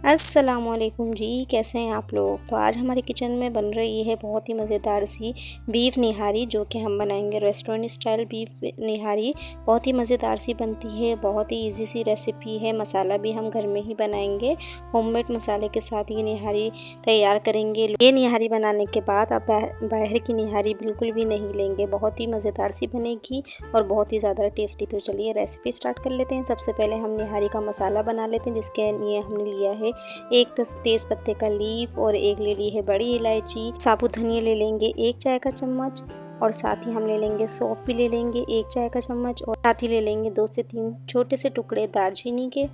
अस्सलामुअलैकुम जी, कैसे हैं आप लोग। तो आज हमारे किचन में बन रही है बहुत ही मज़ेदार सी बीफ निहारी, जो कि हम बनाएंगे रेस्टोरेंट स्टाइल बीफ निहारी। बहुत ही मज़ेदार सी बनती है, बहुत ही इजी सी रेसिपी है। मसाला भी हम घर में ही बनाएंगे, होममेड मसाले के साथ ये निहारी तैयार करेंगे। ये निहारी बनाने के बाद आप बाहर की निहारी बिल्कुल भी नहीं लेंगे, बहुत ही मज़ेदार सी बनेगी और बहुत ही ज़्यादा टेस्टी। तो चलिए रेसिपी स्टार्ट कर लेते हैं। सबसे पहले हम निहारी का मसाला बना लेते हैं, जिसके लिए हमने लिया है एक तेज पत्ते का लीफ और एक ले ली है बड़ी इलायची। साबुत धनिया ले लेंगे 1 चाय का चम्मच, और साथ ही हम ले लेंगे सौंफ भी ले लेंगे 1 चाय का चम्मच, और साथ ही ले लेंगे 2 से 3 छोटे से टुकड़े दालचीनी के।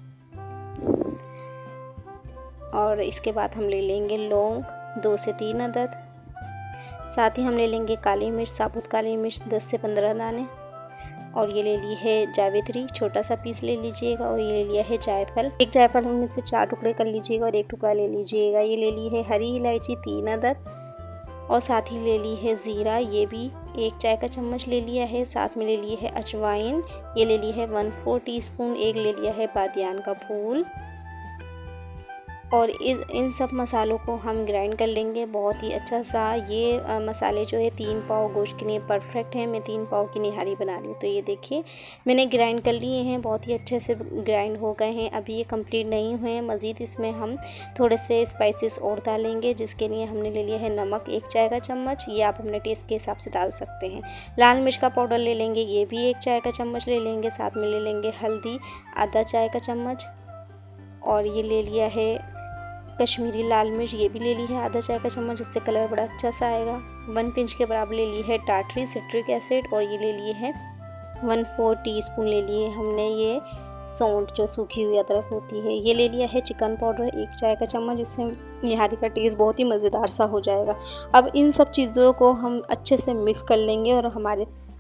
और इसके बाद हम ले लेंगे लौंग 2 से 3 अदद। साथ ही हम ले लेंगे काली मिर्च, साबुत काली मिर्च 10 से 15 दाने। और ये ले ली है जावित्री, छोटा सा पीस ले लीजिएगा। और ये ले लिया है जायफल, एक जायफल उनमें से 4 टुकड़े कर लीजिएगा और 1 टुकड़ा ले लीजिएगा। ये ले ली है हरी इलायची 3 अदद, और साथ ही ले ली है ज़ीरा, ये भी 1 चाय का चम्मच ले लिया है। साथ में ले ली है अजवाइन, ये ले ली है 1/4 टीस्पून। एक ले लिया है बादियान का फूल। और इन सब मसालों को हम ग्राइंड कर लेंगे बहुत ही अच्छा सा। ये मसाले जो है 3 पाव गोश्त के लिए परफेक्ट है। मैं 3 पाव की निहारी बना रही हूँ। तो ये देखिए मैंने ग्राइंड कर लिए हैं, बहुत ही अच्छे से ग्राइंड हो गए हैं। अभी ये कंप्लीट नहीं हुए हैं, मज़ीद इसमें हम थोड़े से स्पाइसेस और डालेंगे, जिसके लिए हमने ले लिया है नमक 1 चाय का चम्मच, ये आप अपने टेस्ट के हिसाब से डाल सकते हैं। लाल मिर्च का पाउडर ले लेंगे, ये भी 1 चाय का चम्मच ले लेंगे। साथ में ले लेंगे हल्दी आधा चाय का चम्मच, और ये ले लिया है कश्मीरी लाल मिर्च, ये भी ले ली है आधा चाय का चम्मच, जिससे कलर बड़ा अच्छा सा आएगा। 1 पिंच के बराबर ले ली है टाटरी सिट्रिक एसिड, और ये ले लिए है 1/4 टीस्पून ले लिए हमने ये सौंठ, जो सूखी हुई अदरक होती है। ये ले लिया है चिकन पाउडर 1 चाय का चम्मच, जिससे निहारी का टेस्ट बहुत ही मज़ेदार सा हो जाएगा। अब इन सब चीज़ों को हम अच्छे से मिक्स कर लेंगे, और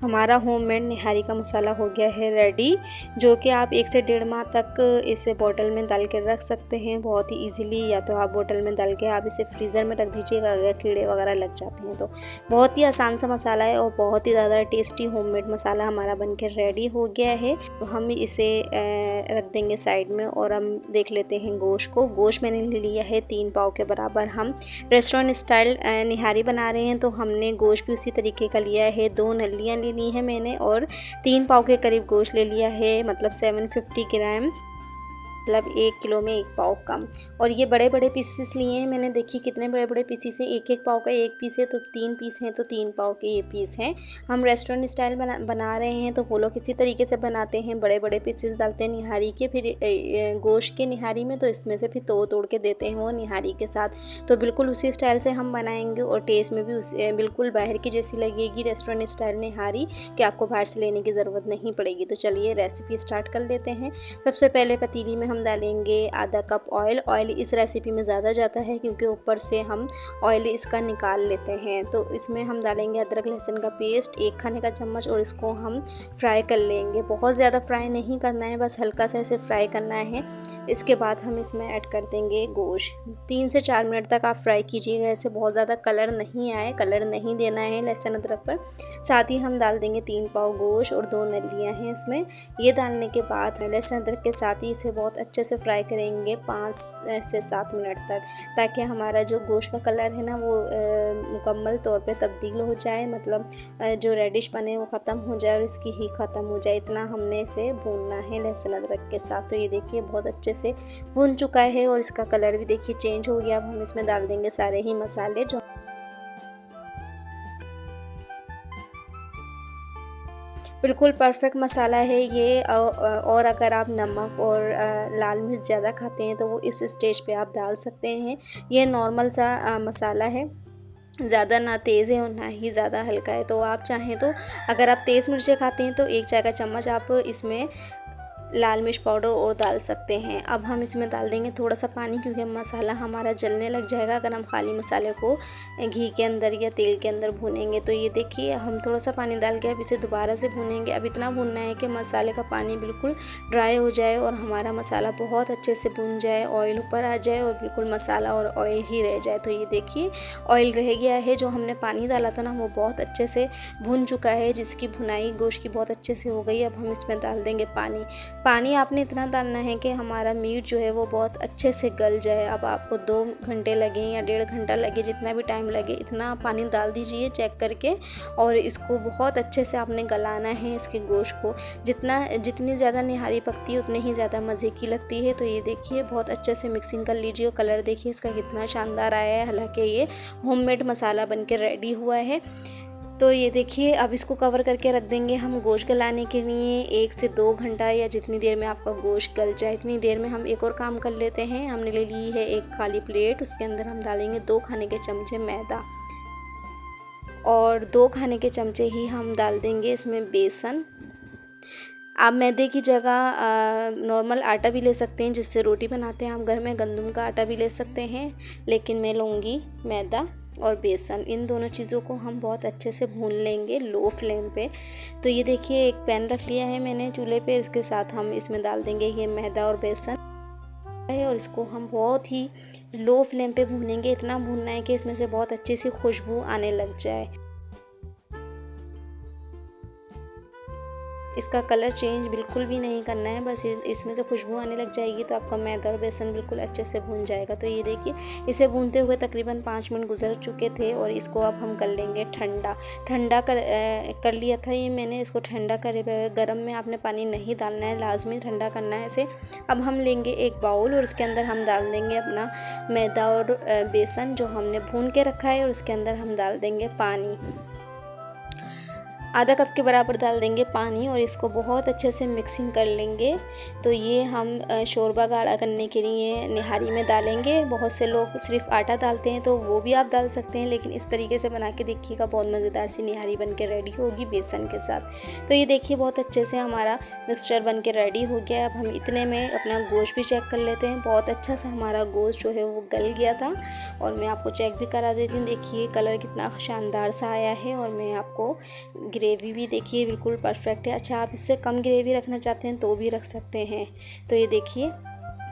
हमारा होममेड निहारी का मसाला हो गया है रेडी, जो कि आप 1 से 1.5 माह तक इसे बोतल में डाल के रख सकते हैं बहुत ही इजीली। या तो आप बोतल में डाल के आप इसे फ्रीज़र में रख दीजिएगा, अगर कीड़े वगैरह लग जाते हैं तो। बहुत ही आसान सा मसाला है और बहुत ही ज़्यादा टेस्टी होममेड मसाला हमारा बनकर रेडी हो गया है। तो हम इसे रख देंगे साइड में, और हम देख लेते हैं गोश्त को। गोश्त मैंने ले लिया है 3 पाव के बराबर। हम रेस्टोरेंट स्टाइल निहारी बना रहे हैं, तो हमने गोश्त भी उसी तरीके का लिया है। 2 नलियाँ ली है मैंने, और 3 पाव के करीब गोश्त ले लिया है, मतलब 750 ग्राम, मतलब 1 किलो में 1 पाव कम। और ये बड़े बड़े पीसेस लिए हैं मैंने, देखिए कितने बड़े बड़े पीसेस हैं। 1 पाव का 1 पीस है, तो 3 पीस हैं, तो 3 पाव के ये पीस हैं। हम रेस्टोरेंट स्टाइल बना रहे हैं, तो वो लोग किसी तरीके से बनाते हैं, बड़े बड़े पीसेस डालते हैं निहारी के, फिर गोश्त के निहारी में, तो इसमें से फिर तोड़ के देते हैं वो निहारी के साथ। तो बिल्कुल उसी स्टाइल से हम बनाएंगे, और टेस्ट में भी बिल्कुल बाहर की जैसी लगेगी रेस्टोरेंट स्टाइल निहारी, कि आपको बाहर से लेने की ज़रूरत नहीं पड़ेगी। तो चलिए रेसिपी स्टार्ट कर लेते हैं। सबसे पहले पतीली में हम डालेंगे आधा कप ऑयल। ऑयल इस रेसिपी में ज़्यादा जाता है, क्योंकि ऊपर से हम ऑयल इसका निकाल लेते हैं। तो इसमें हम डालेंगे अदरक लहसुन का पेस्ट 1 खाने का चम्मच, और इसको हम फ्राई कर लेंगे। बहुत ज़्यादा फ्राई नहीं करना है, बस हल्का सा ऐसे फ्राई करना है। इसके बाद हम इसमें ऐड कर देंगे गोश्त। 3 से 4 मिनट तक आप फ्राई कीजिएगा, ऐसे बहुत ज़्यादा कलर नहीं आए, कलर नहीं देना है लहसुन अदरक पर। साथ ही हम डाल देंगे 3 पाव गोश्त और 2 नलियाँ हैं इसमें। ये डालने के बाद लहसुन अदरक के साथ ही इसे बहुत अच्छे से फ्राई करेंगे 5 से 7 मिनट तक, ताकि हमारा जो गोश्त का कलर है ना, वो मुकम्मल तौर पे तब्दील हो जाए, मतलब जो रेडिश बने वो ख़त्म हो जाए और इसकी ही ख़त्म हो जाए। इतना हमने इसे भूनना है लहसुन अदरक के साथ। तो ये देखिए बहुत अच्छे से भून चुका है, और इसका कलर भी देखिए चेंज हो गया। अब हम इसमें डाल देंगे सारे ही मसाले जो बिल्कुल परफेक्ट मसाला है ये। और अगर आप नमक और लाल मिर्च ज़्यादा खाते हैं, तो वो इस स्टेज पे आप डाल सकते हैं। ये नॉर्मल सा मसाला है, ज़्यादा ना तेज़ है और ना ही ज़्यादा हल्का है। तो आप चाहें तो, अगर आप तेज़ मिर्चें खाते हैं, तो 1 चाय का चम्मच आप इसमें लाल मिर्च पाउडर और डाल सकते हैं। अब हम इसमें डाल देंगे थोड़ा सा पानी, क्योंकि मसाला हमारा जलने लग जाएगा अगर हम खाली मसाले को घी के अंदर या तेल के अंदर भूनेंगे। तो ये देखिए हम थोड़ा सा पानी डाल के अब इसे दोबारा से भूनेंगे। अब इतना भूनना है कि मसाले का पानी बिल्कुल ड्राई हो जाए और हमारा मसाला बहुत अच्छे से भून जाए, ऑयल ऊपर आ जाए और बिल्कुल मसाला और ऑयल ही रह जाए। तो ये देखिए ऑयल रह गया है, जो हमने पानी डाला था ना, वो बहुत अच्छे से भून चुका है, जिसकी भुनाई गोश्त की बहुत अच्छे से हो गई। अब हम इसमें डाल देंगे पानी। पानी आपने इतना डालना है कि हमारा मीट जो है वो बहुत अच्छे से गल जाए। अब आपको 2 घंटे लगे या 1.5 घंटा लगे, जितना भी टाइम लगे इतना पानी डाल दीजिए चेक करके। और इसको बहुत अच्छे से आपने गलाना है इसके गोश्त को। जितनी ज़्यादा निहारी पकती है उतनी ही ज़्यादा मज़े की लगती है। तो ये देखिए बहुत अच्छे से मिक्सिंग कर लीजिए। और कलर देखिए इसका कितना शानदार आया है, हालांकि ये होममेड मसाला बन के रेडी हुआ है। तो ये देखिए अब इसको कवर करके रख देंगे हम गोश्त गलाने के लिए 1 से 2 घंटा, या जितनी देर में आपका गोश्त गल जाए इतनी देर में हम एक और काम कर लेते हैं। हमने ले ली है एक खाली प्लेट, उसके अंदर हम डालेंगे 2 खाने के चमचे मैदा, और 2 खाने के चमचे ही हम डाल देंगे इसमें बेसन। आप मैदे की जगह नॉर्मल आटा भी ले सकते हैं, जिससे रोटी बनाते हैं आप घर में, गंदम का आटा भी ले सकते हैं, लेकिन मैं लूँगी मैदा और बेसन। इन दोनों चीज़ों को हम बहुत अच्छे से भून लेंगे लो फ्लेम पे। तो ये देखिए एक पैन रख लिया है मैंने चूल्हे पे, इसके साथ हम इसमें डाल देंगे ये मैदा और बेसन है, और इसको हम बहुत ही लो फ्लेम पे भूनेंगे। इतना भूनना है कि इसमें से बहुत अच्छी सी खुशबू आने लग जाए। इसका कलर चेंज बिल्कुल भी नहीं करना है, बस इसमें से खुशबू आने लग जाएगी तो आपका मैदा और बेसन बिल्कुल अच्छे से भून जाएगा। तो ये देखिए इसे भूनते हुए तकरीबन 5 मिनट गुजर चुके थे, और इसको अब हम कर लेंगे ठंडा कर लिया था ये मैंने। इसको ठंडा करे बगैर गर्म में आपने पानी नहीं डालना है, लाजमी ठंडा करना है इसे। अब हम लेंगे एक बाउल, और इसके अंदर हम डाल देंगे अपना मैदा और बेसन जो हमने भून के रखा है, और उसके अंदर हम डाल देंगे पानी, आधा कप के बराबर डाल देंगे पानी, और इसको बहुत अच्छे से मिक्सिंग कर लेंगे। तो ये हम शोरबा गाढ़ा करने के लिए निहारी में डालेंगे। बहुत से लोग सिर्फ आटा डालते हैं, तो वो भी आप डाल सकते हैं, लेकिन इस तरीके से बना के देखिएगा, बहुत मज़ेदार सी निहारी बन के रेडी होगी बेसन के साथ। तो ये देखिए बहुत अच्छे से हमारा मिक्सचर बन के रेडी हो गया। अब हम इतने में अपना गोश्त भी चेक कर लेते हैं। बहुत अच्छा सा हमारा गोश्त जो है वो गल गया था, और मैं आपको चेक भी करा देती हूँ। देखिए कलर कितना शानदार सा आया है, और मैं आपको ग्रेवी भी देखिए बिल्कुल परफेक्ट है। अच्छा आप इससे कम ग्रेवी रखना चाहते हैं तो भी रख सकते हैं। तो ये देखिए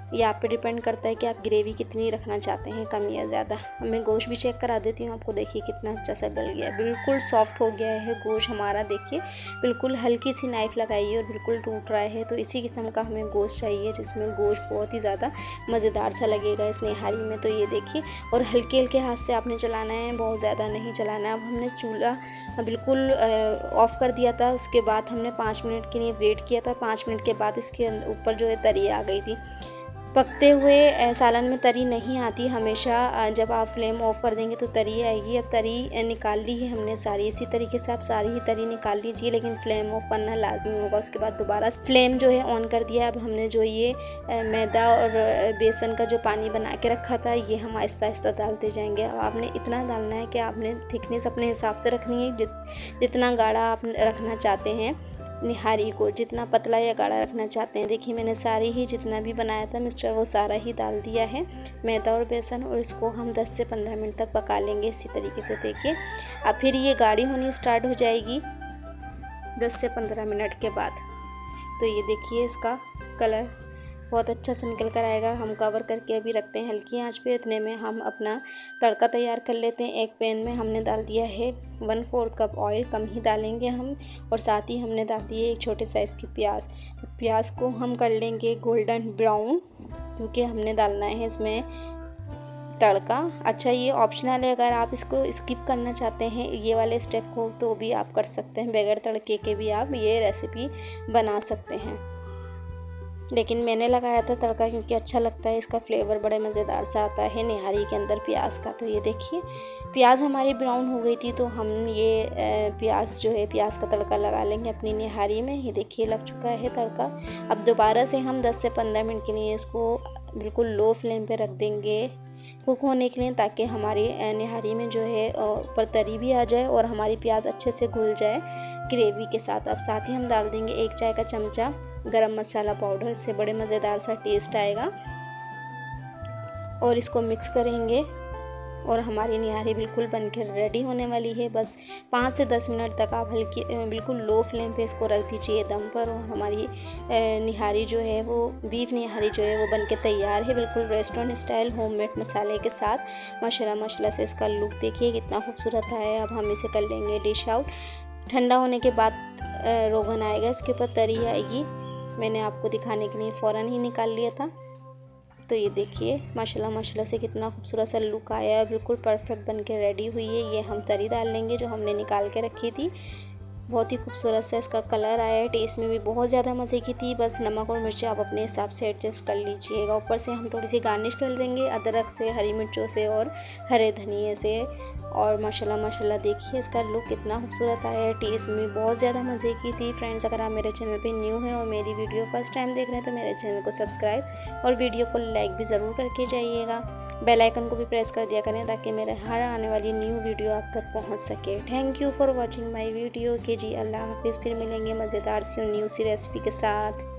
ये आप पे डिपेंड करता है कि आप ग्रेवी कितनी रखना चाहते हैं, कम या ज़्यादा। मैं गोश्त भी चेक करा देती हूँ आपको। देखिए कितना अच्छा सा गल गया, बिल्कुल सॉफ्ट हो गया है गोश्त हमारा। देखिए बिल्कुल हल्की सी नाइफ़ लगाइए और बिल्कुल टूट रहा है। तो इसी किस्म का हमें गोश्त चाहिए, जिसमें गोश्त बहुत ही ज़्यादा मज़ेदार सा लगेगा इस निहारी में। तो ये देखिए, और हल्के हल्के हाथ से आपने चलाना है, बहुत ज़्यादा नहीं चलाना है। अब हमने चूल्हा बिल्कुल ऑफ़ कर दिया था, उसके बाद हमने 5 मिनट के लिए वेट किया था। 5 मिनट के बाद इसके ऊपर जो है तरी आ गई थी। पकते हुए सालन में तरी नहीं आती, हमेशा जब आप फ्लेम ऑफ कर देंगे तो तरी आएगी। अब तरी निकाल ली है हमने सारी, इसी तरीके से आप सारी ही तरी निकाल लीजिए, लेकिन फ्लेम ऑफ करना लाजमी होगा। उसके बाद दोबारा फ्लेम जो है ऑन कर दिया। अब हमने जो ये मैदा और बेसन का जो पानी बना के रखा था, ये हम आहिस्ता आहिस्ता डालते जाएंगे। अब आपने इतना डालना है कि आपने थिकनेस अपने हिसाब से रखनी है, जितना गाढ़ा आप रखना चाहते हैं निहारी को, जितना पतला या गाढ़ा रखना चाहते हैं। देखिए मैंने सारी ही जितना भी बनाया था मिक्सचर वो सारा ही डाल दिया है, मैदा और बेसन, और इसको हम 10 से 15 मिनट तक पका लेंगे इसी तरीके से। देखिए अब फिर ये गाढ़ी होनी स्टार्ट हो जाएगी 10 से 15 मिनट के बाद। तो ये देखिए इसका कलर बहुत अच्छा से निकल कर आएगा। हम कवर करके अभी रखते हैं हल्की आंच पे। इतने में हम अपना तड़का तैयार कर लेते हैं। एक पैन में हमने डाल दिया है 1/4 कप ऑयल, कम ही डालेंगे हम, और साथ ही हमने डाल दिए एक छोटे साइज़ की प्याज को हम कर लेंगे गोल्डन ब्राउन, क्योंकि हमने डालना है इसमें तड़का। अच्छा ये ऑप्शनल है, अगर आप इसको स्किप करना चाहते हैं ये वाले स्टेप को तो भी आप कर सकते हैं, बगैर तड़के के भी आप ये रेसिपी बना सकते हैं। लेकिन मैंने लगाया था तड़का क्योंकि अच्छा लगता है, इसका फ्लेवर बड़े मज़ेदार सा आता है निहारी के अंदर प्याज का। तो ये देखिए प्याज हमारी ब्राउन हो गई थी, तो हम ये प्याज जो है प्याज का तड़का लगा लेंगे अपनी निहारी में। ये देखिए लग चुका है तड़का। अब दोबारा से हम 10 से 15 मिनट के लिए इसको बिल्कुल लो फ्लेम पे रख देंगे कुक होने के लिए, ताकि हमारी निहारी में जो है ऊपर तरी भी आ जाए और हमारी प्याज अच्छे से घुल जाए ग्रेवी के साथ। अब साथ ही हम डाल देंगे 1 चाय का चमचा गरम मसाला पाउडर, इससे बड़े मज़ेदार सा टेस्ट आएगा। और इसको मिक्स करेंगे, और हमारी निहारी बिल्कुल बनकर रेडी होने वाली है। बस 5 से 10 मिनट तक आप बिल्कुल लो फ्लेम पे इसको रख दीजिए दम पर, और हमारी निहारी जो है वो बीफ निहारी जो है वो बनके तैयार है, बिल्कुल रेस्टोरेंट स्टाइल होममेड मसाले के साथ। माशाल्लाह से इसका लुक देखिए कितना खूबसूरत आया। अब हम इसे कर लेंगे डिश आउट। ठंडा होने के बाद रोगन आएगा, इसके ऊपर तरी आएगी। मैंने आपको दिखाने के लिए फ़ौरन ही निकाल लिया था। तो ये देखिए माशाल्लाह माशाल्लाह से कितना खूबसूरत सा लुक आया है, बिल्कुल परफेक्ट बन के रेडी हुई है। ये हम तरी डाल लेंगे जो हमने निकाल के रखी थी। बहुत ही खूबसूरत सा इसका कलर आया है, टेस्ट में भी बहुत ज़्यादा मज़े की थी। बस नमक और मिर्ची आप अपने हिसाब से एडजस्ट कर लीजिएगा। ऊपर से हम थोड़ी सी गार्निश कर लेंगे अदरक से, हरी मिर्चों से और हरे धनिए से। और माशाल्लाह माशाल्लाह देखिए इसका लुक कितना खूबसूरत आया है, टेस्ट में भी बहुत ज़्यादा मज़े की थी। फ्रेंड्स, अगर आप मेरे चैनल पे न्यू हैं और मेरी वीडियो फर्स्ट टाइम देख रहे हैं तो मेरे चैनल को सब्सक्राइब और वीडियो को लाइक भी ज़रूर करके जाइएगा। बेल आइकन को भी प्रेस कर दिया करें ताकि मेरे हर आने वाली न्यू वीडियो आप तक पहुंच सके। Thank you for watching my video के जी। अल्लाह हाफिज़। फिर मिलेंगे मज़ेदार सी न्यू सी रेसिपी के साथ।